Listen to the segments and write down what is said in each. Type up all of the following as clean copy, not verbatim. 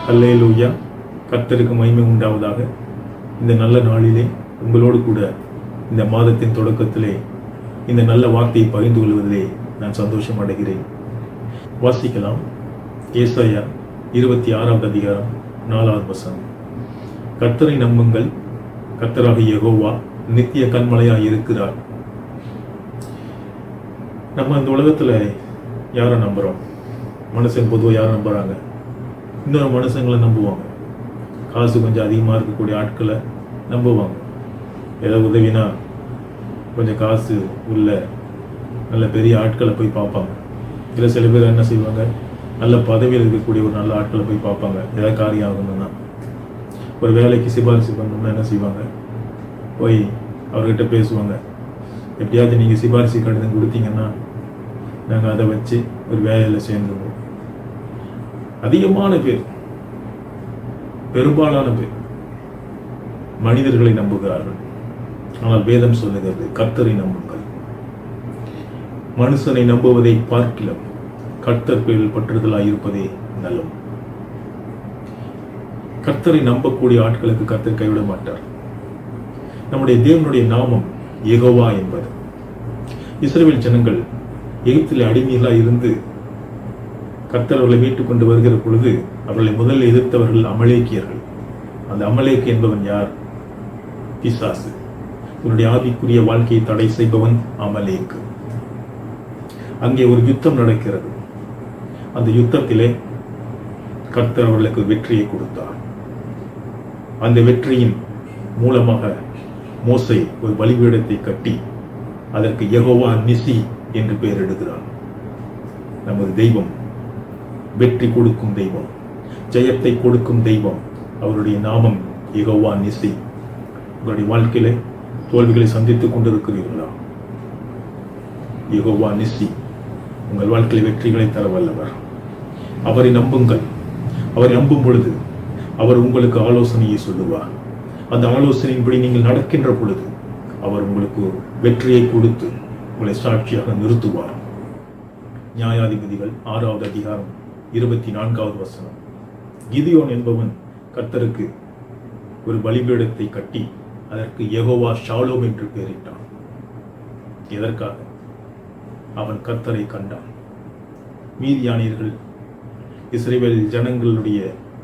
அல்லேலூயா. கர்த்தருக்கு மகிமை உண்டாவதாக. இந்த நல்ல நாளிலே உங்களோடு கூட இந்த மாதத்தின் தொடக்கத்திலே இந்த நல்ல வார்த்தையை பகிர்ந்து கொள்வதிலே நான் சந்தோஷம் அடைகிறேன். வாசிக்கலாம். ஏசாயா 26வது அதிகாரம் 4வது வசனம். கர்த்தரை நம்புங்கள், கர்த்தராகிய யெகோவா நித்திய கன்மலையாய் இருக்கிறார். நம்ம இந்த உலகத்துல யாரை நம்புறோம்? மனுஷன் பொதுவாக யாரை நம்புறாங்க? இன்னொரு மனுஷங்களை நம்புவாங்க. காசு கொஞ்சம் அதிகமாக இருக்கக்கூடிய ஆட்களை நம்புவாங்க. ஏதாவது உதவினா கொஞ்சம் காசு உள்ள நல்ல பெரிய ஆட்களை போய் பார்ப்பாங்க. இல்லை சில பேர் என்ன செய்வாங்க, நல்ல பதவியில் இருக்கக்கூடிய ஒரு நல்ல ஆட்களை போய் பார்ப்பாங்க. ஏதாவது காரியம் ஆகணும்னா, ஒரு வேலைக்கு சிபாரிசு பண்ணணும்னா என்ன செய்வாங்க, போய் அவர்கிட்ட பேசுவாங்க. எப்படியாவது நீங்கள் சிபாரிசு கடிதம் கொடுத்தீங்கன்னா நாங்கள் அதை வச்சு ஒரு வேலையில் சேர்ந்துருவோம். அதிகமான பேர், பெரும்பாலான பேர் மனிதர்களை நம்புகிறார்கள். ஆனால் வேதம் சொல்லுகிறது, கர்த்தரை நம்புங்கள். மனுஷனை நம்புவதை பார்க்கிலும் கர்த்தர் பேரில் பற்றுதலாய் இருப்பதே நல்லது. கர்த்தரை நம்பக்கூடிய ஆட்களுக்கு கர்த்தர் கைவிட மாட்டார். நம்முடைய தேவனுடைய நாமம் யெகோவா என்பது. இஸ்ரவேல் ஜனங்கள் எகிப்தில் அடிமைகளாய் இருந்து கர்த்தர் அவர்களை மீட்டுக் கொண்டு வருகிற பொழுது அவர்களை முதலில் எதிர்த்தவர்கள் அமலேக்கியர்கள். அந்த அமலேக்கு என்பவன் யார்? பிசாசு. இவனுடைய ஆவிக்குரிய வாழ்க்கையை தடை செய்பவன் அமலேக்கு. அங்கே ஒரு யுத்தம் நடக்கிறது. அந்த யுத்தத்திலே கர்த்தர் அவர்களுக்கு வெற்றியை கொடுத்தார். அந்த வெற்றியின் மூலமாக மோசே ஒரு பலிபீடத்தை கட்டி அதற்கு யெகோவா நிசி என்று பெயரிடுகிறான். நமது தெய்வம் வெற்றி கொடுக்கும் தெய்வம், ஜெயத்தை கொடுக்கும் தெய்வம். அவருடைய நாமம் யெகோவா நிசி. உங்களுடைய வாழ்க்கையில தோல்விகளை சந்தித்துக் கொண்டிருக்கிறீர்களா? யெகோவா நிசி உங்கள் வாழ்க்கையில் வெற்றிகளை தர வல்லவர். அவரை நம்புங்கள். அவரை நம்பும் பொழுது அவர் உங்களுக்கு ஆலோசனையை சொல்லுவார். அந்த ஆலோசனையின்படி நீங்கள் நடக்கின்ற பொழுது அவர் உங்களுக்கு வெற்றியை கொடுத்து உங்களை சாட்சியாக நிறுத்துவார். நியாயாதிபதிகள் 6வது அதிகாரம் 24வது வசனம். கிதியோன் என்பவன் கர்த்தருக்கு ஒரு பலிபீடத்தை கட்டி அதற்கு யெகோவா ஷாலோம் என்று பெயரிட்டான். எதற்காக? அவன் கர்த்தரை கண்டான். மீதியானியர்கள் இஸ்ரவேல் ஜனங்களுடைய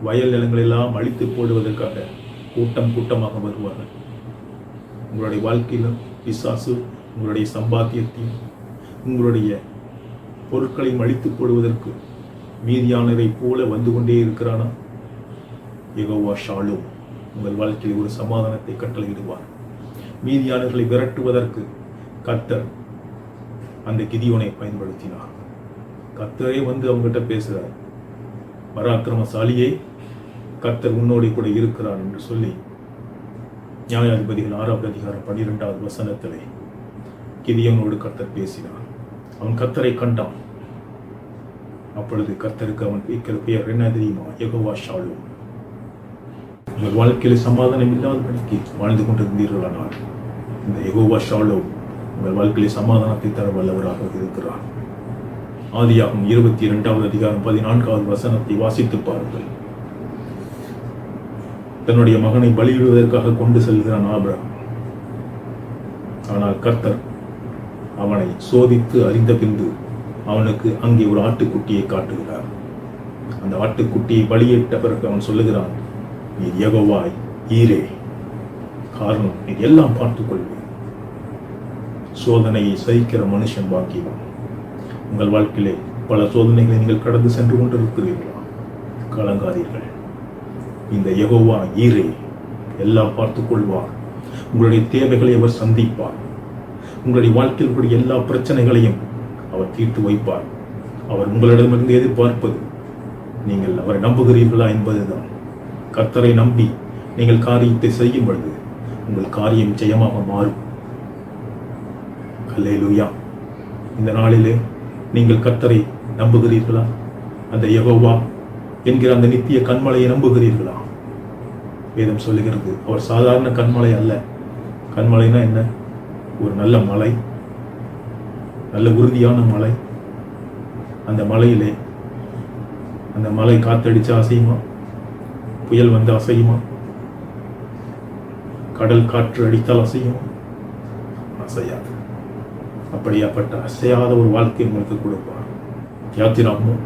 வயல் நிலங்களெல்லாம் அழித்து போடுவதற்காக கூட்டம் கூட்டமாக வருவார்கள். உங்களுடைய வாழ்க்கையிலும் பிசாசு உங்களுடைய சம்பாத்தியத்தையும் உங்களுடைய பொருட்களையும் அழித்து போடுவதற்கு மீதியானரை போல வந்து கொண்டே இருக்கிறானா? யெகோவா ஷாலோம் உங்கள் வாழ்க்கையில் ஒரு சமாதானத்தை கட்டளையிடுவார். மீதியானர்களை விரட்டுவதற்கு கர்த்தர் அந்த கிதியோனை பயன்படுத்தினார். கர்த்தரே வந்து அவங்ககிட்ட பேசுகிறார். பராக்கிரமசாலியே, கர்த்தர் உன்னோடு கூட இருக்கிறார் என்று சொல்லி நியாயாதிபதிகள் 6வது அதிகாரம் 12வது வசனத்திலே கிதியோனோடு கர்த்தர் பேசினார். அவன் கர்த்தரை கண்டான். அப்பொழுது கர்த்தருக்கு அவன் வைக்கிற பெயர் என்ன தெரியுமா? யெகோவா ஷாலோம். உங்கள் வாழ்க்கையில் சமாதானம் இல்லாதபடிக்கு வாழ்ந்து கொண்டிருந்தீர்களானால் இந்த யெகோவா ஷாலோம் உங்கள் வாழ்க்கையில் சமாதானத்தை தர வல்லவராக இருக்கிறார். ஆதியாகமம் 22வது அதிகாரம் 14வது வசனத்தை வாசித்து பாருங்கள். தன்னுடைய மகனை பலியிடுவதற்காக கொண்டு செல்கிறான் ஆபிரகாம். ஆனால் கர்த்தர் அவனை சோதித்து அறிந்த பின்பு அவனுக்கு அங்கே ஒரு ஆட்டுக்குட்டியை காட்டுகிறார். அந்த ஆட்டுக்குட்டியை பலியிட்ட பிறகு அவன் சொல்லுகிறான், நீ யெகோவாய் ஈரே. காரணம், நீ எல்லாம் பார்த்துக் கொள்வேன். சோதனையை சகிக்கிற மனுஷன் பாக்கியவான். உங்கள் வாழ்க்கையிலே பல சோதனைகளை நீங்கள் கடந்து சென்று கொண்டிருக்கிறீர்களா? கலங்காதீர்கள். இந்த யெகோவா ஈரே எல்லாம் பார்த்துக் கொள்வார். உங்களுடைய தேவைகளை அவர் சந்திப்பார். உங்களுடைய வாழ்க்கையில் எல்லா பிரச்சனைகளையும் அவர் தீர்த்து வைப்பார். அவர் உங்களிடமிருந்து எதிர்பார்ப்பது நீங்கள் அவரை நம்புகிறீர்களா என்பதுதான். கர்த்தரை நம்பி நீங்கள் காரியத்தை செய்யும் பொழுது உங்கள் காரியம் ஜெயமாக மாறும். அல்லேலூயா. இந்த நாளிலே நீங்கள் கர்த்தரை நம்புகிறீர்களா? அந்த யெகோவா என்கிற அந்த நித்திய கன்மலையை நம்புகிறீர்களா? வேதம் சொல்லுகிறது அவர் சாதாரண கன்மலை அல்ல. கன்மலைனா என்ன? ஒரு நல்ல மலை, நல்ல உறுதியான மலை. அந்த மலையிலே அந்த மலை காத்தடிச்சா அசையுமா? புயல் வந்து அசையுமா? கடல் காற்று அடித்தால் அசையுமா? அசையாது. அப்படியாப்பட்ட அசையாத ஒரு வாழ்க்கை உங்களுக்கு கொடுப்பார். யாத்திராகமம்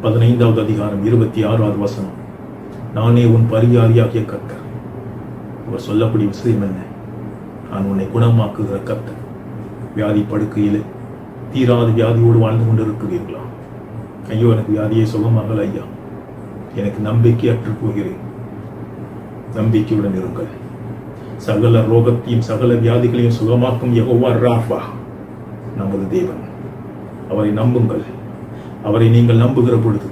15வது அதிகாரம் 26வது வசனம். நானே உன் பரிகாரியாகிய கர்த்தர். அவர் சொல்லக்கூடிய விஷயம் என்ன? நான் உன்னை குணமாக்குகிற கர்த்தர். வியாதி படுக்கையில் தீராத வியாதியோடு வாழ்ந்து கொண்டிருக்கிறீர்களா? ஐயோ, எனக்கு வியாதியை சுகமாகல ஐயா, எனக்கு நம்பிக்கை அற்று போகிறேன். நம்பிக்கையுடன் இருங்கள். சகல ரோகத்தையும் சகல வியாதிகளையும் சுகமாக்கும் யெகோவா ராஃபா நமது தேவன். அவரை நம்புங்கள். அவரை நீங்கள் நம்புகிற பொழுது,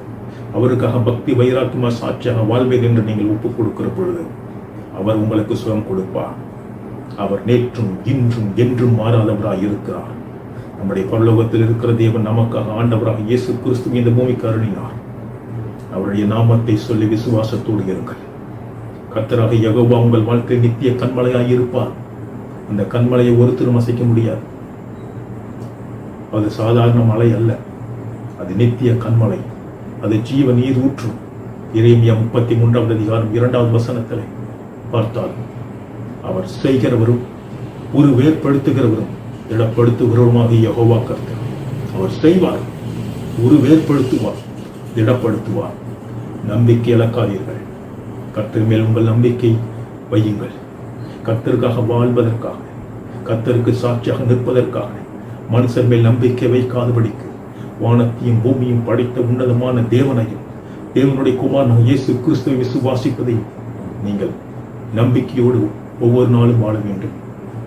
அவருக்காக பக்தி வைராக்கியமா சாட்சியாக வாழ்வேன் என்று நீங்கள் ஒப்புக் கொடுக்கிற பொழுது, அவர் உங்களுக்கு சுகம் கொடுப்பார். அவர் நேற்றும் இன்றும் என்றும் மாறாதவராக இருக்கிறார். நம்முடைய பரலோகத்தில் இருக்கிற தேவன் நமக்காக ஆண்டவராக இயேசு கிறிஸ்து இந்த பூமிக்கு அருளினார். அவருடைய நாமத்தை சொல்லி விசுவாசத்தோடு இருங்கள். கர்த்தராக யெகோவா உங்கள் வாழ்க்கை நித்திய கண்மலையாய் இருப்பார். அந்த கண்மலையை ஒருத்தரும் அசைக்க முடியாது. அது சாதாரண மலை அல்ல, அது நித்திய கண்மலை. அது ஜீவ நீர் ஊற்றும். எரேமியா 33வது அதிகாரம் 2வது வசனத்தில் பார்த்தால், அவர் செய்கிறவரும் உருவேற்படுத்துகிறவரும் திடப்படுத்துகிறவருமாக யெகோவா கர்த்தர். அவர் செய்வார், உருவேற்படுத்துவார், திடப்படுத்துவார். நம்பிக்கை இழக்காதீர்கள். கர்த்தர் மேல் உங்கள் நம்பிக்கை வையுங்கள். கர்த்தருக்காக வாழ்வதற்காக, கர்த்தருக்கு சாட்சியாக நிற்பதற்காக மனுஷர் மேல் நம்பிக்கை வைக்காதபடிக்கு வானத்தையும் பூமியும் படைத்த உன்னதமான தேவனையும் தேவனுடைய குமாரனாக இயேசு கிறிஸ்துவை விசுவாசிப்பதையும் நீங்கள் நம்பிக்கையோடு ஒவ்வொரு நாளும் வாழ வேண்டும்.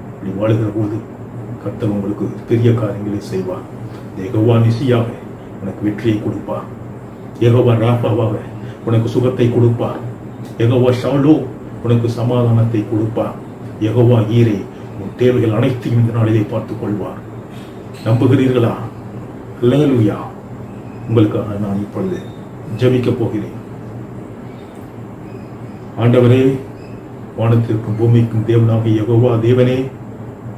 இப்படி வாழுகிற போது கர்த்தர் உங்களுக்கு பெரிய காரியங்களை செய்வார். யெகோவா நிசியாக உனக்கு வெற்றியை கொடுப்பார். யெகோவா ராஃபாவாக உனக்கு சுகத்தை கொடுப்பார். யெகோவா ஷாலோம் உனக்கு சமாதானத்தை கொடுப்பார். யெகோவா ஈரே உன் தேவைகள் அனைத்தையும் இந்த நாளிலே பார்த்துக் கொள்வார். நம்புகிறீர்களா? அல்லேலூயா. உங்களுக்காக நான் இப்பொழுது ஜெபிக்க போகிறேன். ஆண்டவரே, வானத்திற்கும் பூமிக்கும் தேவனாகிய யெகோவா தேவனே,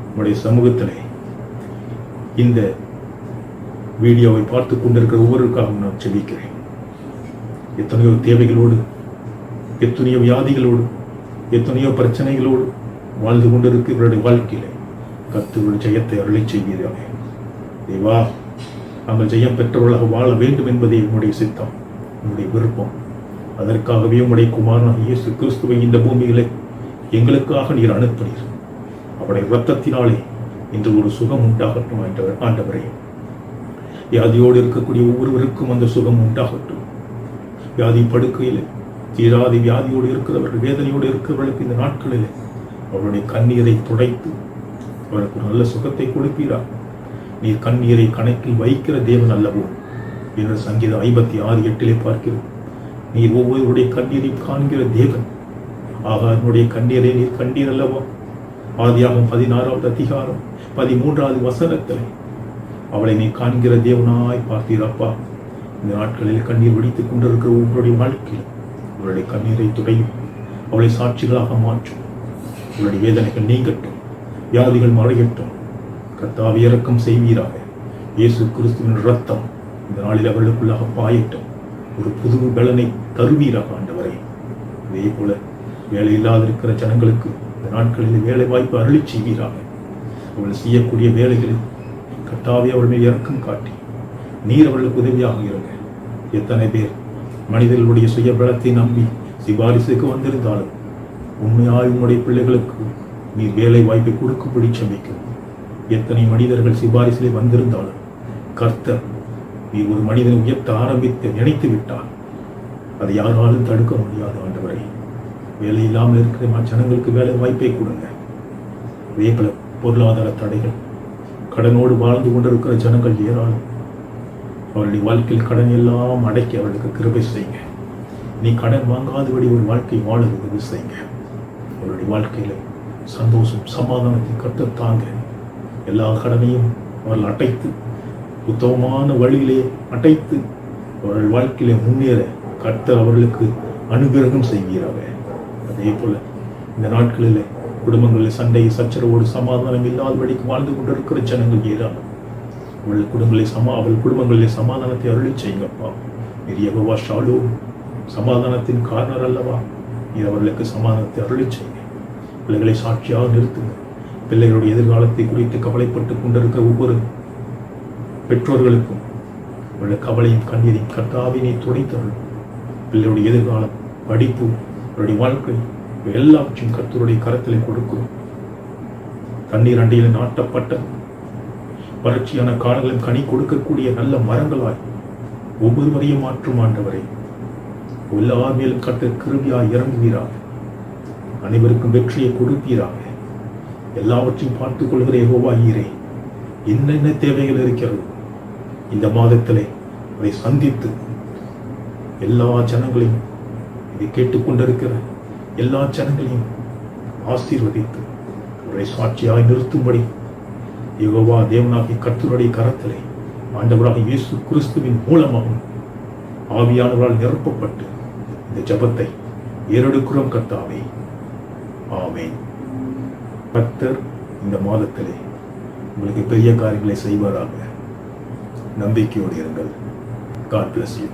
உங்களுடைய சமூகத்திலே இந்த வீடியோவை பார்த்து கொண்டிருக்கிற ஒவ்வொருவருக்காகவும் நான் ஜெபிக்கிறேன். எத்தனையோ தேவைகளோடு, எத்தனையோ வியாதிகளோடு, எத்தனையோ பிரச்சனைகளோடு வாழ்ந்து கொண்டிருக்கிற இவருடைய வாழ்க்கையிலே கர்த்தருடைய ஜெயத்தை அருளை செய்வீராக. தேவா, நாங்கள் ஜெயம் பெற்றவர்களாக வாழ வேண்டும் என்பதே உங்களுடைய சித்தம், உங்களுடைய விருப்பம். அதற்காகவே உங்களுடைய குமாரனாகிய இயேசு கிறிஸ்துவை இந்த பூமியிலே எங்களுக்காக நீர் அனுப்பினீர். அவருடைய இரத்தத்தினாலே இன்று ஒரு சுகம் உண்டாகட்டும் ஆண்டவரே. வியாதியோடு இருக்கக்கூடிய ஒவ்வொருவருக்கும் அந்த சுகம் உண்டாகட்டும். வியாதி படுக்கையில் தீராதி வியாதியோடு இருக்கிறவர்கள், வேதனையோடு இருக்கிறவர்களுக்கு இந்த நாட்களில் அவருடைய கண்ணீரை துடைத்து அவருக்கு ஒரு நல்ல சுகத்தை கொடுப்பீரா. நீர் கண்ணீரை கணக்கில் வைக்கிற தேவன் அல்லவோ என்று சங்கீதம் 56:8 பார்க்கிறோம். நீர் ஒவ்வொருவருடைய கண்ணீரை காண்கிற தேவன். ஆகாரனுடைய கண்ணீரை நீர் கண்டீர் அல்லவோ. ஆதியாகமம் 16வது அதிகாரம் 13வது வசனத்தில் அவளை நீ காண்கிற தேவனாய் பார்த்தீரப்பா. இந்த நாட்களில் கண்ணீர் வெடித்துக் கொண்டிருக்கிற உங்களுடைய வாழ்க்கையில் அவருடைய கண்ணீரை துடையும், அவளை சாட்சிகளாக மாற்றும். அவருடைய வேதனைகள் நீங்கட்டும், வியாதிகள் மறையட்டும். கர்த்தாவே இரக்கம் செய்வீராக. இயேசு கிறிஸ்துவின் இரத்தம் இந்த நாளில் அவர்களுக்குள்ளாக பாயட்டும். ஒரு புது பலனை தருவீராக ஆண்டவரே. இதே போல வேலை இல்லாதிருக்கிற ஜனங்களுக்கு இந்த நாட்களில் வேலை வாய்ப்பு அருளி செய்வீராக. அவர்கள் செய்யக்கூடிய வேலைகளில் கர்த்தாவே அவர்கள் மேல் இரக்கம் காட்டி நீர் அவர்களுக்கு உதவியாக இருங்க. எத்தனை பேர் மனிதர்களுடைய சுய பலத்தை நம்பி சிபாரிசுக்கு வந்திருந்தாலும் உண்மையாய் உங்களுடைய பிள்ளைகளுக்கு நீர் வேலை வாய்ப்பை கொடுக்கும்படி செபிக்கும். எத்தனை மனிதர்கள் சிபாரிசிலே வந்திருந்தாலும் கர்த்தர் நீ ஒரு மனிதனை உயர்த்த ஆரம்பித்து நினைத்து விட்டால் அதை யாராலும் தடுக்க முடியாது ஆண்டவரை. வேலை இல்லாமல் இருக்கிற ஜனங்களுக்கு வேலை வாய்ப்பை கொடுங்க. வேப்பல பொருளாதார தடைகள், கடனோடு வாழ்ந்து கொண்டிருக்கிற ஜனங்கள் ஏராளம். அவருடைய வாழ்க்கையில் கடன் எல்லாம் அடக்கி அவர்களுக்கு கிருபை செய்யுங்க. நீ கடன் வாங்காதபடி ஒரு வாழ்க்கை வாழ உதவி செய்யுங்க. அவருடைய வாழ்க்கையில சந்தோஷம் சமாதானத்தை கர்த்தர் தாங்க. எல்லா கடனையும் அவர்கள் அடைத்து உத்தமமான வழியிலே அடைத்து அவர்கள் வாழ்க்கையிலே முன்னேற கர்த்தர் அவர்களுக்கு அனுகிரகம் செய்கிறாங்க. அதே போல இந்த நாட்களில் குடும்பங்களில் சண்டை சச்சரவோடு சமாதானம் இல்லாதபடிக்கு வாழ்ந்து கொண்டிருக்கிற ஜனங்கள் ஏராளம். அவள் குடும்பங்களிலே சமாதானத்தை அருளி செய்யுங்கப்பா. யெகோவா ஷாலோம் சமாதானத்தின் காரணர் அல்லவா? நீர் அவர்களுக்கு சமாதானத்தை அருளிச் செய்யுங்க. பிள்ளைகளை சாட்சியாக நிறுத்துங்க. பிள்ளைகளுடைய எதிர்காலத்தை குறித்து கவலைப்பட்டுக் கொண்டிருக்கிற ஒவ்வொரு பெற்றோர்களுக்கும் உள்ள கவலையும் கண்ணீரையும் கர்த்தாவினை துடைத்தருளும். பிள்ளைகளுடைய எதிர்காலம், படிப்பு, அவருடைய வாழ்க்கை எல்லாவற்றையும் கர்த்தருடைய கரத்திலே கொடுக்கிறோம். தண்ணீர் அண்டையில் நாட்டப்பட்ட வறட்சியான காலங்களும் கனி கொடுக்கக்கூடிய நல்ல மரங்களாய் ஒவ்வொருவரையும் மாற்றும் ஆண்டவரை எல்லார் மேலும் கர்த்தர் கிருபையாய் இறங்குவீராக. அனைவருக்கும் வெற்றியை கொடுப்பீராக. எல்லாவற்றையும் பார்த்துக் கொள்கிற யெகோவா ஈரே, என்னென்ன தேவைகள் இருக்கிறது இந்த மாதத்திலே அதை சந்தித்து எல்லா ஜனங்களையும், இதை கேட்டுக்கொண்டிருக்கிற எல்லா ஜனங்களையும் ஆசீர்வதித்து அவரை சாட்சியாய் நிறுத்தும்படி யெகோவா தேவனாகிய கர்த்தருடைய கரத்திலே ஆண்டவராக இயேசு கிறிஸ்துவின் மூலமாகவும் ஆவியானவரால் நிரப்பப்பட்டு இந்த ஜெபத்தை ஏறெடுக்கிறோம் கர்த்தாவே. ஆமென். கர்த்தர் இந்த மாதத்திலே உங்களுக்கு பெரிய காரியங்களை செய்வாராக. நம்பிக்கையோடு இருங்கள். God bless you.